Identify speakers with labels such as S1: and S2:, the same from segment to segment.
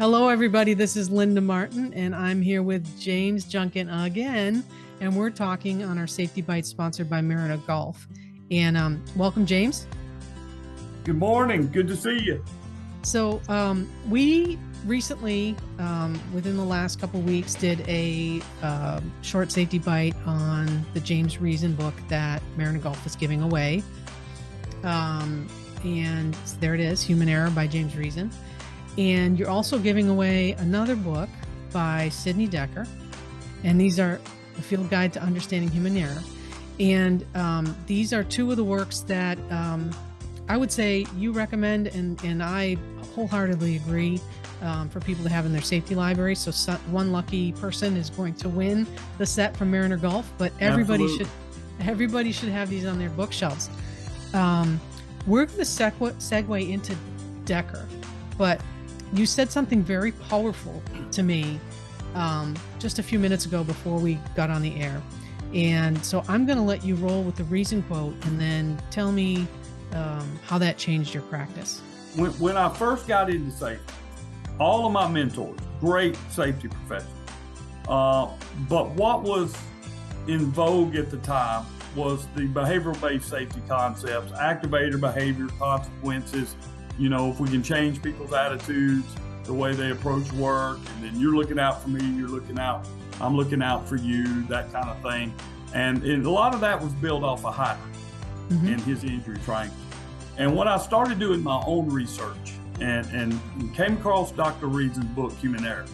S1: Hello, everybody. This is Linda Martin, and I'm here with James Junkin again, and we're talking on our Safety Bytes sponsored by Marina Golf. And welcome, James.
S2: Good morning. Good to see you.
S1: So we recently, within the last couple of weeks, did a short safety bite on the James Reason book that Marina Golf is giving away. And there it is, Human Error by James Reason. And you're also giving away another book by Sydney Dekker. And these are a field guide to understanding human error. And these are two of the works that I would say you recommend, and I wholeheartedly agree for people to have in their safety library. So one lucky person is going to win the set from Mariner Golf, but everybody should have these on their bookshelves. We're going to segue into Dekker, but you said something very powerful to me just a few minutes ago before we got on the air. And so I'm going to let you roll with the Reason quote and then tell me how that changed your practice.
S2: When I first got into safety, all of my mentors, great safety professionals, but what was in vogue at the time was the behavioral-based safety concepts, activator behavior, consequences. You know, if we can change people's attitudes, the way they approach work, and then you're looking out for me, I'm looking out for you, that kind of thing. And a lot of that was built off of Hydra and his injury triangle. And when I started doing my own research and came across Dr. Reason's book, Human Error,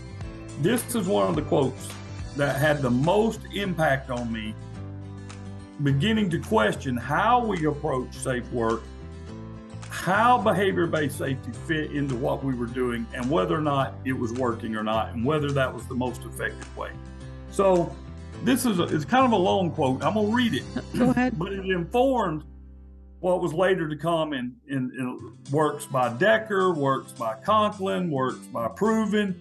S2: this is one of the quotes that had the most impact on me, beginning to question how we approach safe work, how behavior-based safety fit into what we were doing, and whether or not it was working or not, and whether that was the most effective way. So this is kind of a long quote. I'm gonna read it.
S1: Go ahead.
S2: But it informed what was later to come in works by Dekker, works by Conklin, works by Proven,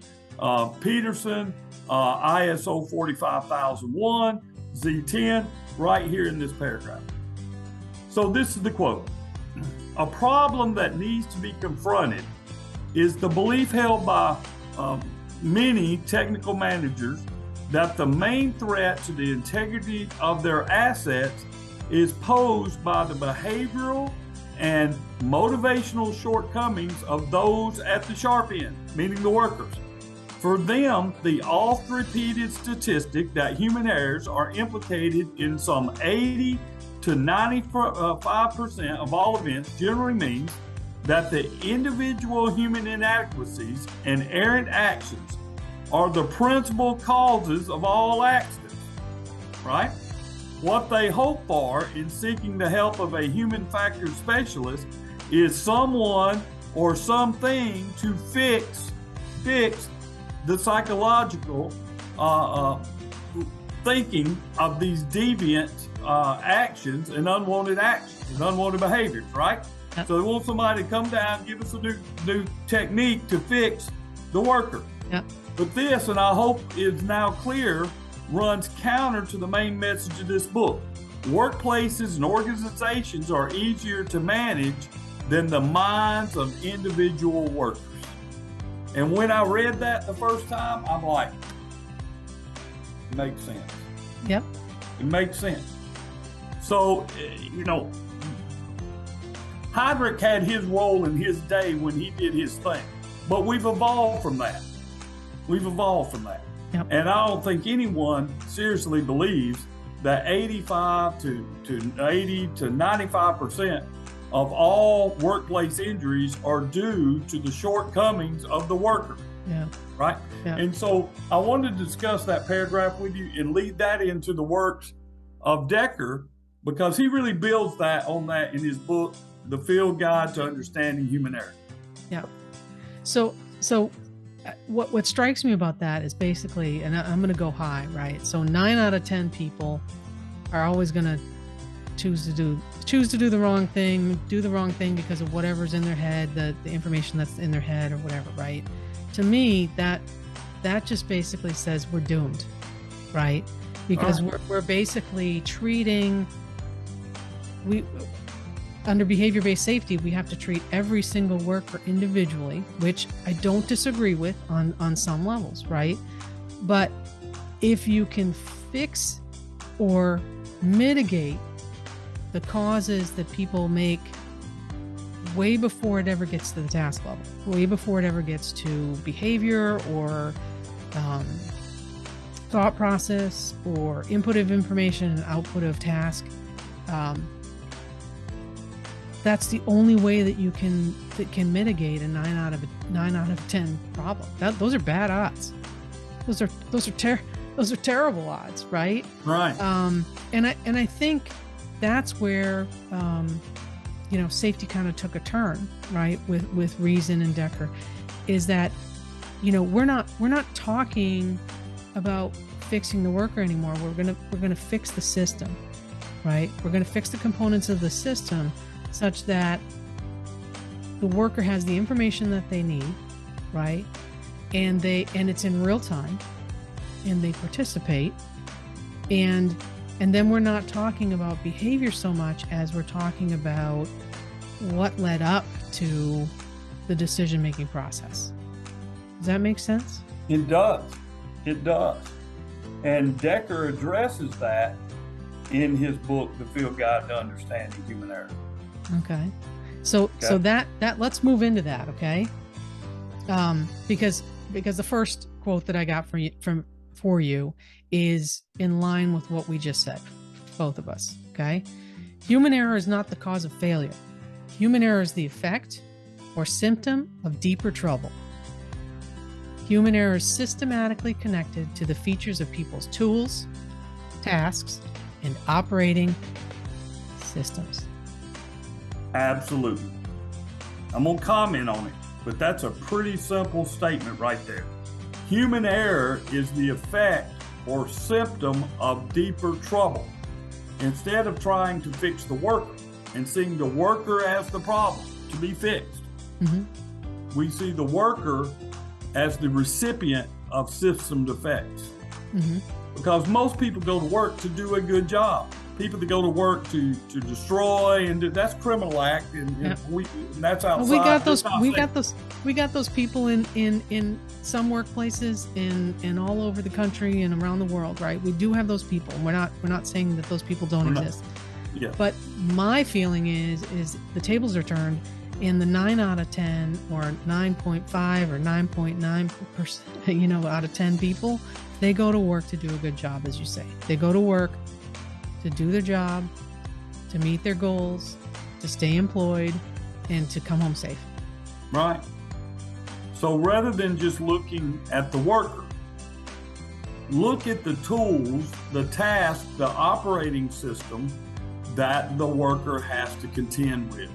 S2: Peterson, ISO 45001, Z10, right here in this paragraph. So this is the quote. A problem that needs to be confronted is the belief held by many technical managers that the main threat to the integrity of their assets is posed by the behavioral and motivational shortcomings of those at the sharp end, meaning the workers. For them, the oft-repeated statistic that human errors are implicated in some 80 to 95% of all events generally means that the individual human inadequacies and errant actions are the principal causes of all accidents, right? What they hope for in seeking the help of a human factors specialist is someone or something to fix the psychological thinking of these deviant actions and unwanted behaviors, right? Yep. So they want somebody to come down, give us a new technique to fix the worker.
S1: Yep.
S2: But this, and I hope is now clear, runs counter to the main message of this book. Workplaces and organizations are easier to manage than the minds of individual workers. And when I read that the first time, I'm like, it makes sense.
S1: Yep.
S2: It makes sense. So, you know, Heydrich had his role in his day when he did his thing, but we've evolved from that.
S1: Yep.
S2: And I don't think anyone seriously believes that 85 to 80 to 95% of all workplace injuries are due to the shortcomings of the worker.
S1: Yeah.
S2: Right?
S1: Yeah.
S2: And so I wanted to discuss that paragraph with you and lead that into the works of Dekker, because he really builds on that in his book, The Field Guide to Understanding Human Error.
S1: Yeah. So what strikes me about that is basically, and I'm going to go high, right? So 9 out of 10 people are always going to choose to do the wrong thing, because of whatever's in their head, the information that's in their head or whatever, right? To me, that just basically says we're doomed, right? Because we're basically treating under behavior-based safety, we have to treat every single worker individually, which I don't disagree with on some levels, right? But if you can fix or mitigate the causes that people make way before it ever gets to the task level, way before it ever gets to behavior or thought process or input of information and output of task, that's the only way that you can mitigate a 9 out of 10 problem. Those are bad odds. Those are terrible odds, right?
S2: Right.
S1: And I think that's where safety kind of took a turn, right? With Reason and Dekker, is that we're not talking about fixing the worker anymore. We're gonna fix the system, right? We're gonna fix the components of the system such that the worker has the information that they need, right? And it's in real time, and they participate, and then we're not talking about behavior so much as we're talking about what led up to the decision-making process. Does that make sense?
S2: It does. It does. And Dekker addresses that in his book, The Field Guide to Understanding Human Error.
S1: Okay. So that let's move into that, okay? Because the first quote that I got for you is in line with what we just said, both of us, okay? Human error is not the cause of failure. Human error is the effect or symptom of deeper trouble. Human error is systematically connected to the features of people's tools, tasks, and operating systems.
S2: Absolutely. I'm going to comment on it, but that's a pretty simple statement right there. Human error is the effect or symptom of deeper trouble. Instead of trying to fix the worker and seeing the worker as the problem to be fixed, we see the worker as the recipient of system defects. Because most people go to work to do a good job. People that go to work to destroy and that's criminal act, and that's outside.
S1: Well, we got those people in some workplaces and all over the country and around the world, right? We do have those people, and we're not saying that those people don't exist.
S2: Yeah.
S1: But my feeling is the tables are turned, and the 9 out of 10 or 9.5 or 9.9%, out of 10 people, they go to work to do a good job, as you say. They go to work to do their job, to meet their goals, to stay employed, and to come home safe.
S2: Right. So rather than just looking at the worker, look at the tools, the task, the operating system that the worker has to contend with.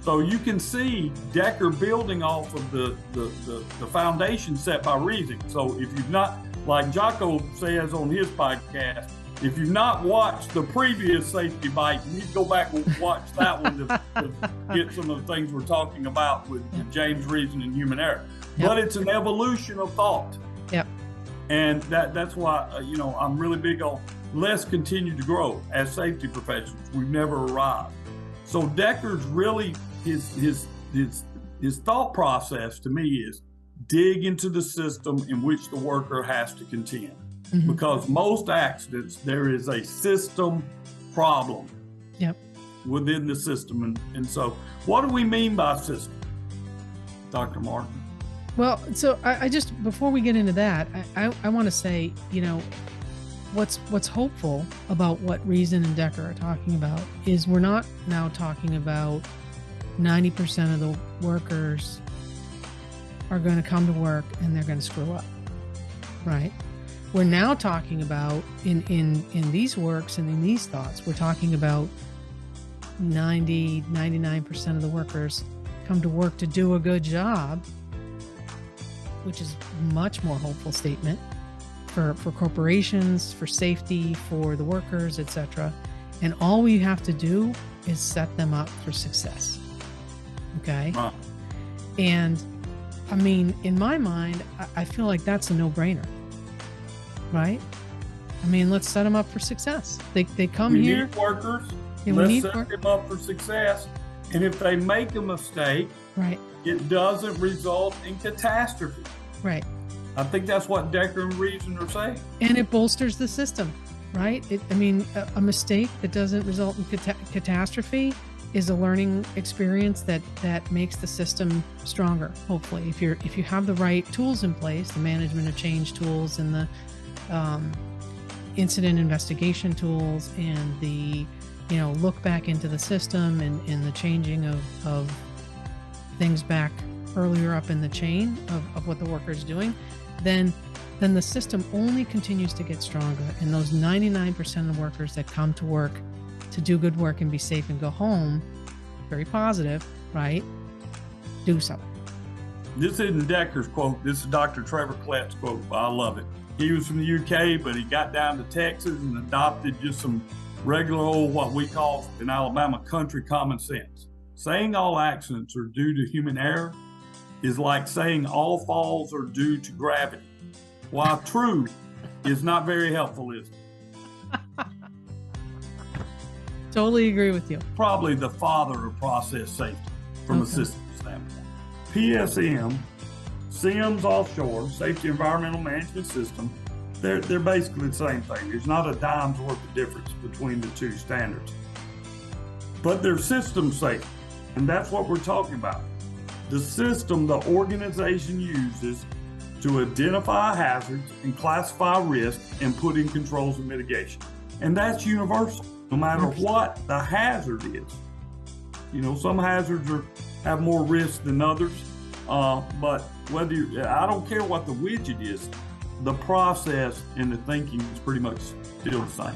S2: So you can see Dekker building off of the foundation set by Reason. So if you've not, like Jocko says on his podcast, if you've not watched the previous Safety Bite, you need to go back and watch that one to get some of the things we're talking about with James Reason and human error. But it's an evolution of thought. Yep. And that's why, I'm really big on let's continue to grow as safety professionals. We've never arrived. So Dekker's really, his thought process to me is dig into the system in which the worker has to contend. Because most accidents, there is a system problem within the system. And so what do we mean by system, Dr. Martin?
S1: Well, so I just, before we get into that, I want to say, what's hopeful about what Reason and Dekker are talking about is we're not now talking about 90% of the workers are going to come to work and they're going to screw up, right? We're now talking about in these works and in these thoughts, we're talking about 99% of the workers come to work to do a good job, which is a much more hopeful statement for corporations, for safety, for the workers, etc. And all we have to do is set them up for success. Okay.
S2: Wow.
S1: And I mean, in my mind, I feel like that's a no-brainer. Right? I mean, let's set them up for success. They come
S2: we
S1: here.
S2: Need workers.
S1: Yeah, we
S2: Let's
S1: need
S2: set
S1: more.
S2: them up for success. And if they make a mistake,
S1: Right,
S2: it doesn't result in catastrophe.
S1: right.
S2: I think that's what Dekker and Reason are saying.
S1: And it bolsters the system, right? I mean, a mistake that doesn't result in catastrophe is a learning experience that makes the system stronger. Hopefully, if you have the right tools in place, the management of change tools and the incident investigation tools and the look back into the system and the changing of things back earlier up in the chain of what the worker is doing, then the system only continues to get stronger. And those 99% of workers that come to work to do good work and be safe and go home, very positive, right? Do so.
S2: This isn't Dekker's quote. This is Dr. Trevor Klett's quote. I love it. He was from the UK, but he got down to Texas and adopted just some regular old, what we call in Alabama, country common sense. Saying all accidents are due to human error is like saying all falls are due to gravity. While true, is not very helpful, is it?
S1: Totally agree with you.
S2: Probably the father of process safety from a system standpoint. PSM, Sims Offshore, Safety Environmental Management System, they're basically the same thing. There's not a dime's worth of difference between the two standards. But they're system safe, and that's what we're talking about. The system the organization uses to identify hazards and classify risk and put in controls and mitigation. And that's universal, no matter what the hazard is. Some hazards have more risk than others, but I don't care what the widget is, the process and the thinking is pretty much still the same.